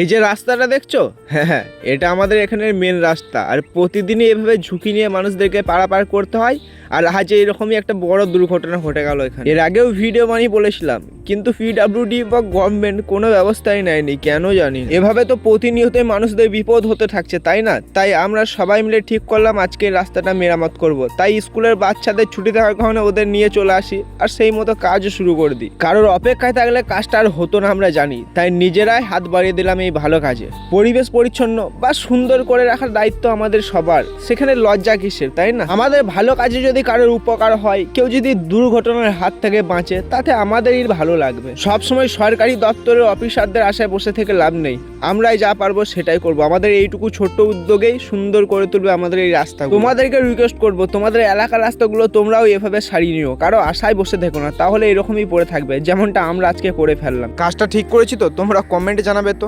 এই যে রাস্তাটা দেখছো, হ্যাঁ, এটা আমাদের এখানের মেন রাস্তা। আর প্রতিদিনই এভাবে ঝুঁকি নিয়ে মানুষদেরকে পারাপার করতে হয়। আর আজ এরকমই একটা বড় দুর্ঘটনা ঘটে গেল এখানে। এর আগেও ভিডিও বানিয়ে বলেছিলাম, কিন্তু পিডব্লিউডি বা গভর্নমেন্ট কোনো ব্যবস্থাই নেয়নি, কেন জানি না। এভাবে তো প্রতিনিয়তই মানুষদের বিপদ হতে থাকছে, তাই না? তাই আমরা সবাই মিলে ঠিক করলাম আজকে রাস্তাটা মেরামত করব। তাই স্কুলের বাচ্চাদের ছুটি থাকার কারণে ওদের নিয়ে চলে আসি, আর সেই মতো কাজও শুরু করে দিই। কারোর অপেক্ষায় থাকলে কাজটা আর হতো না আমরা জানি, তাই নিজেরাই হাত বাড়িয়ে দিলাম এই ভালো কাজে। পরিবেশ পরিচ্ছন্ন বা সুন্দর করে রাখার দায়িত্ব আমাদের সবার, সেখানে লজ্জা কিসের, তাই না? আমাদের ভালো কাজে যদি কারোর উপকার হয়, কেউ যদি দুর্ঘটনার হাত থেকে বাঁচে, তাতে আমাদেরই ভালো লাগবে। সবসময় সরকারি দপ্তরের অফিসারদের আশায় বসে থেকে লাভ নেই। আমরাই যা পারবো সেটাই করব। আমাদের এইটুকু ছোট্ট উদ্যোগেই সুন্দর করে তুলবে আমাদের এই রাস্তা। তোমাদেরকে রিকোয়েস্ট করব, তোমাদের এলাকার রাস্তাগুলো তোমরাও এভাবে সারিয়ে নিও, কারো আশায় বসে থেকো না, তাহলে এরকমই পড়ে থাকবে যেমনটা আমরা আজকে করে ফেললাম। কাজটা ঠিক করেছি তো? তোমরা কমেন্টে জানাবে তো।